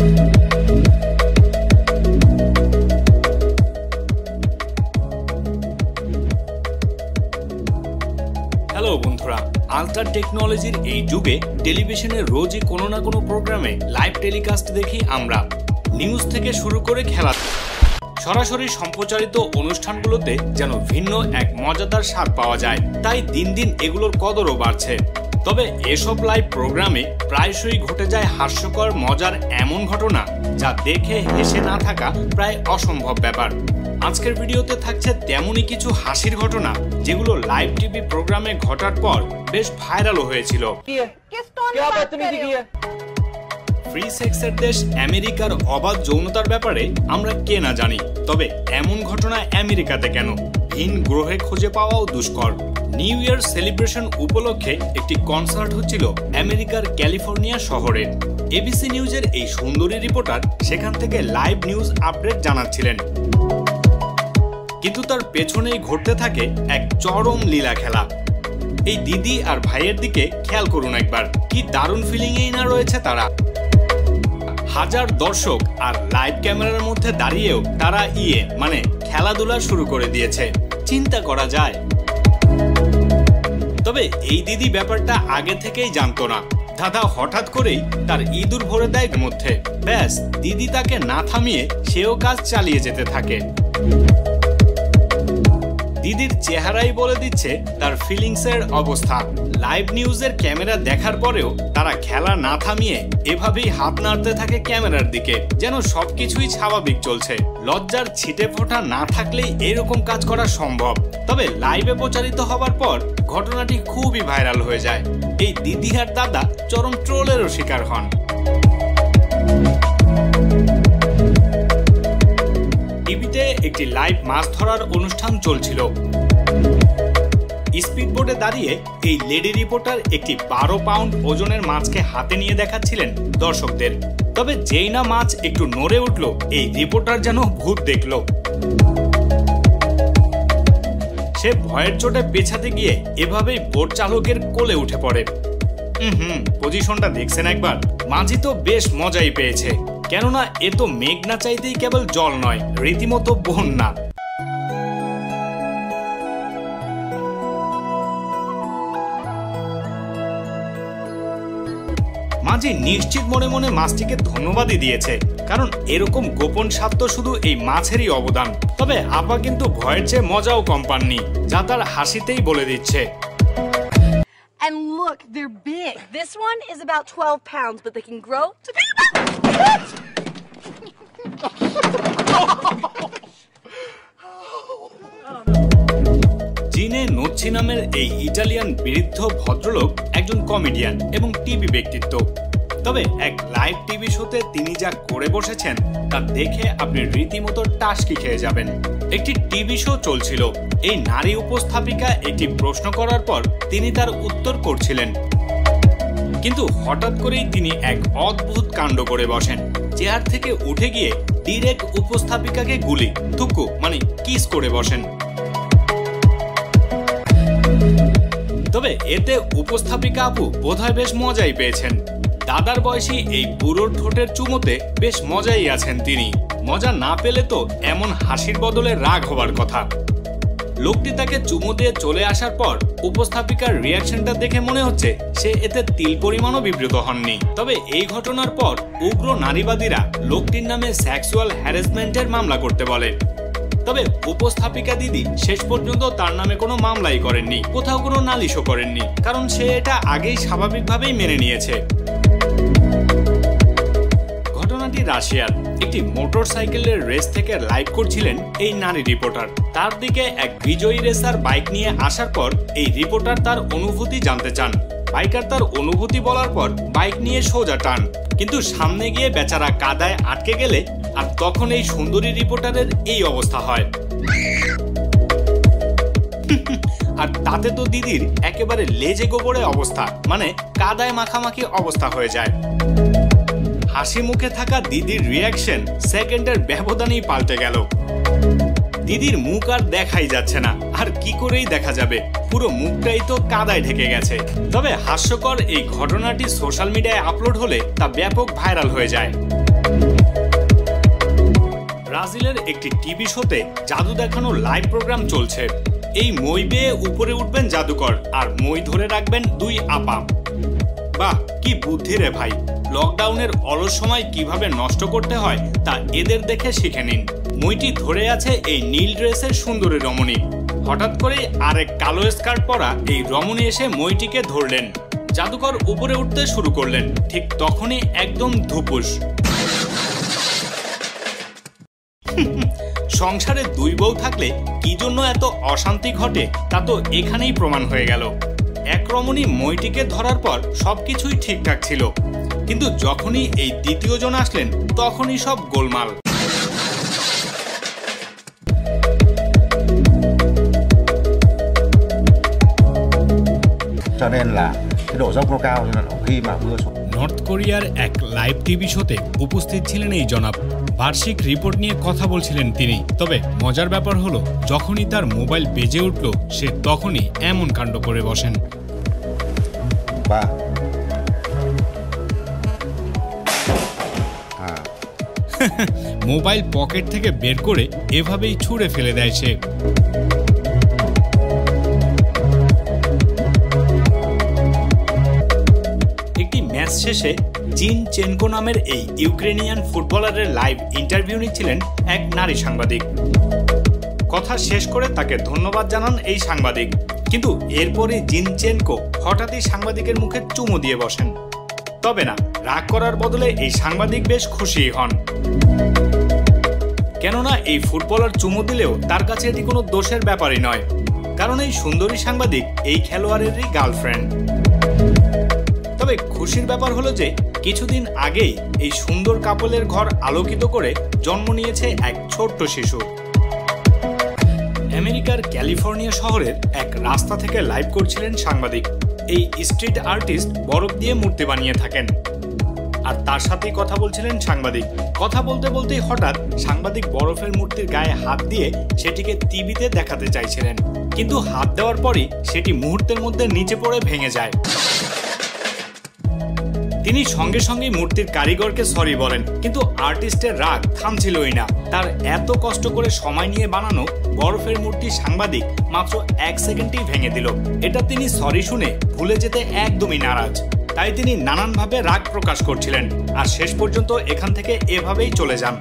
Hello বন্ধুরা, ultra টেকনোলজির এই যুগে টেলিভিশনে রোজই কোনো না কোনো প্রোগ্রামে লাইভ টেলিকাস্ট দেখি আমরা। নিউজ থেকে শুরু করে খেলা, সরাসরি সম্প্রচারিত অনুষ্ঠানগুলোতে যেন ভিন্ন এক মজাদার স্বাদ পাওয়া যায়। তাই দিন দিন এগুলোর কদরও বাড়ছে। তবে এসব লাইভ প্রোগ্রামে প্রায়শই ঘটে যায় হাস্যকর মজার এমন ঘটনা যা দেখে হেসে না থাকা প্রায় অসম্ভব ব্যাপার। আজকের ভিডিওতে থাকছে তেমনই কিছু হাসির ঘটনা যেগুলো লাইভ টিভি প্রোগ্রামে ঘটার পর বেশ ভাইরালও হয়েছিল। ফ্রি সেক্সের দেশ আমেরিকার অবাধ যৌনতার ব্যাপারে আমরা কে না জানি, তবে এমন ঘটনা আমেরিকাতে কেন? ভিন গ্রহে খুঁজে পাওয়াও দুষ্কর। নিউ ইয়ার সেলিব্রেশন উপলক্ষে একটি কনসার্ট হচ্ছিল আমেরিকার ক্যালিফোর্নিয়া শহরে। এবিসি নিউজের এই সুন্দরী রিপোর্টার সেখান থেকে লাইভ নিউজ আপডেট জানাচ্ছিলেন, কিন্তু তার পেছনেই ঘটতে থাকে এক চরম লীলা খেলা। এই দিদি আর ভাইয়ের দিকে খেয়াল করুন একবার, কি দারুণ ফিলিংয়েই না রয়েছে তারা। হাজার দর্শক আর লাইভ ক্যামেরার মধ্যে দাঁড়িয়েও তারা মানে খেলাধুলা শুরু করে দিয়েছে। চিন্তা করা যায়। তবে এই দিদি ব্যাপারটা আগে থেকেই জানতো না। দাদা হঠাৎ করেই তার ইঁদুর ভরে দেয় মধ্যে, ব্যাস দিদি তাকে না থামিয়ে সেও কাজ চালিয়ে যেতে থাকে। দিদির চেহারাই বলে দিচ্ছে তার ফিলিংসের অবস্থা। লাইভ নিউজের ক্যামেরা দেখার পরেও তারা খেলা না থামিয়ে এভাবেই হাত নাড়তে থাকে ক্যামেরার দিকে, যেন সবকিছুই স্বাভাবিক চলছে। লজ্জার ছিটে ফোঁটা না থাকলেই এরকম কাজ করা সম্ভব। তবে লাইভে প্রচারিত হবার পর ঘটনাটি খুবই ভাইরাল হয়ে যায়। এই দিদি আর দাদা চরম ট্রোলেরও শিকার হন। টিভিতে একটি লাইভ মাছ ধরার অনুষ্ঠান চলছিল। স্পিডবোটে দাঁড়িয়ে এই লেডি রিপোর্টার একটি 12 পাউন্ড ওজনের মাছকে হাতে নিয়ে দেখাচ্ছিলেন দর্শকদের। তবে যেই না মাছ একটু নড়ে উঠল, এই রিপোর্টার যেন ভূত দেখল। সে ভয়ের চোটে পেছাতে গিয়ে এভাবেই বোট চালকের কোলে উঠে পড়ে। পজিশনটা দেখছেন একবার। মাঝি তো বেশ মজাই পেয়েছে, কেননা এ তো মেঘ না চাইতেই কেবল জল নয়, রীতিমতো বন্যা। মাঝি নিশ্চিত মনে মনে মাছটিকে ধন্যবাদই দিয়েছে, কারণ এরকম গোপন স্বাদ তো শুধু এই মাছেরই অবদান। তবে আপা কিন্তু ভয়ের চেয়ে মজাও কম পাননি, যা তার হাসিতেই বলে দিচ্ছে। And look, they're big. This one is about 12 pounds, but they can grow to be জিনে নোচ্ছি নামের এই ইটালিয়ান বৃদ্ধ ভদ্রলোক একজন কমেডিয়ান এবং টিভি ব্যক্তিত্ব। তবে এক লাইভ টিভি শোতে তিনি যা করে বসেছেন তা দেখে আপনি রীতিমতো টাসকি খেয়ে যাবেন। একটি টিভি শো চলছিল। এই নারী উপস্থাপিকা একটি প্রশ্ন করার পর তিনি তার উত্তর করছিলেন, কিন্তু হঠাৎ করেই তিনি এক অদ্ভুত কাণ্ড করে বসেন। চেয়ার থেকে উঠে গিয়ে ডিরেক্ট উপস্থাপিকাকে গুলি থুকু মানে কিস করে বসেন। তবে এতে উপস্থাপিকা আপু বোধহয় বেশ মজাই পেয়েছেন। দাদার বয়সী এই বুড়োর ঠোঁটের চুমোতে বেশ মজাই আছেন তিনি। মজা না পেলে তো এমন হাসির বদলে রাগ হবার কথা। লোকটি তাকে চুমো দিয়ে চলে আসার পর উপস্থাপিকার রিয়াকশনটা দেখে মনে হচ্ছে সে এতে তিল পরিমাণও বিব্রত হননি। তবে এই ঘটনার পর উগ্র নারীবাদীরা লোকটির নামে সেক্সুয়াল হ্যারাসমেন্টের মামলা করতে বলে। তবে উপস্থাপিকা দিদি শেষ পর্যন্ত তার নামে কোনো মামলাই করেননি, কোথাও কোনো নালিশও করেননি, কারণ সে এটা আগেই স্বাভাবিকভাবেই মেনে নিয়েছে। ঘটনাটি রাশিয়ার একটি মোটরসাইকেলের রেস থেকে লাইভ করছিলেন এই নারী রিপোর্টার। তার দিকে এক বিজয়ী রেসার বাইক নিয়ে আসার পর এই রিপোর্টার তার অনুভূতি জানতে চান। বাইকার তার অনুভূতি বলার পর বাইক নিয়ে সোজা টান, কিন্তু সামনে গিয়ে বেচারা কাদায় আটকে গেলে আর তখন এই সুন্দরী রিপোর্টারের এই অবস্থা হয়। আর তাতে তো দিদির একেবারে লেজে গোবরে অবস্থা, মানে কাদায় মাখামাখি অবস্থা হয়ে যায়। হাসি মুখে থাকা দিদির রিয়াকশন সেকেন্ডের ব্যবধানেই পাল্টে গেল। দিদির মুখ আর দেখাই যাচ্ছে না, আর কি করেই দেখা যাবে, পুরো মুখটাই তো কাদায় ঢেকে গেছে। তবে হাস্যকর এই ঘটনাটি সোশ্যাল মিডিয়ায় আপলোড হলে তা ব্যাপক ভাইরাল হয়ে যায়। ব্রাজিলের একটি টিভি শোতে জাদু দেখানোর লাইভ প্রোগ্রাম চলছে। এই মই বেয়ে উপরে উঠবেন জাদুকর, আর মই ধরে রাখবেন দুই আপা। বাহ, কি বুদ্ধি রে ভাই! লকডাউনের অলস সময় কিভাবে নষ্ট করতে হয় তা এদের দেখে শিখে নিন। মইটি ধরে আছে এই নীল ড্রেসের সুন্দরী রমণী। হঠাৎ করে আরেক কালো স্কার্ট পরা এই রমণী এসে মইটিকে ধরলেন। জাদুকর উপরে উঠতে শুরু করলেন। ঠিক তখনই একদম ধুপুস। সংসারে দুই বউ থাকলে কি জন্য এত অশান্তি ঘটে তা তো এখানেই প্রমাণ হয়ে গেল। এক রমণী মইটিকে ধরার পর সবকিছুই ঠিকঠাক ছিল, কিন্তু যখনই এই দ্বিতীয় জন আসলেন তখনই সব গোলমাল। নর্থ কোরিয়ার এক লাইভ টিভি শোতে উপস্থিত ছিলেন এই জনাব। বার্ষিক রিপোর্ট নিয়ে কথা বলছিলেন তিনি। তবে মজার ব্যাপার হলো, যখনই তার মোবাইল বেজে উঠল সে তখনই এমন কাণ্ড করে বসেন। মোবাইল পকেট থেকে বের করে এভাবেই ছুঁড়ে ফেলে দেয় সে। একটি ম্যাচ শেষে জিনচেনকো নামের এই ইউক্রেনিয়ান ফুটবলারের লাইভ ইন্টারভিউ নিচ্ছিলেন এক নারী সাংবাদিক। কথা শেষ করে তাকে ধন্যবাদ জানান এই সাংবাদিক, কিন্তু এরপরে জিনচেনকো হঠাৎই সাংবাদিকের মুখে চুমু দিয়ে বসেন। তবে না, রাগ করার বদলে এই সাংবাদিক বেশ খুশি হন, কেননা এই ফুটবলার চুমু দিলেও তার কাছে এটি কোনো দোষের ব্যাপারই নয়, কারণ এই সুন্দরী সাংবাদিক এই খেলোয়াড়েরই গার্লফ্রেন্ড। তবে খুশির ব্যাপার হলো যে কিছুদিন আগেই এই সুন্দর কাপলের ঘর আলোকিত করে জন্ম নিয়েছে এক ছোট্ট শিশু। আমেরিকার ক্যালিফোর্নিয়া শহরের এক রাস্তা থেকে লাইভ করছিলেন সাংবাদিক। এই স্ট্রিট আর্টিস্ট বরফ দিয়ে মূর্তি বানিয়ে থাকেন, আর তার সাথেই কথা বলছিলেন সাংবাদিক। কথা বলতে বলতেই হঠাৎ সাংবাদিক বরফের মূর্তির গায়ে হাত দিয়ে সেটিকে টিভিতে দেখাতে চাইছিলেন, কিন্তু হাত দেওয়ার পরই সেটি মুহূর্তের মধ্যে নিচে পড়ে ভেঙে যায়। তিনি সঙ্গে সঙ্গেই মূর্তির কারিগরকে সরি বলেন, কিন্তু আর্টিস্টের রাগ থামছিলই না। তার এত কষ্ট করে সময় নিয়ে বানানো বরফের মূর্তি সাংবাদিক মাত্র 1 সেকেন্ডেই ভেঙে দিল। এটা তিনি সরি শুনে ভুলে যেতে একদমই নারাজ, তাই তিনি নানানভাবে রাগ প্রকাশ করছিলেন, আর শেষ পর্যন্ত এখান থেকে এভাবেই চলে যান।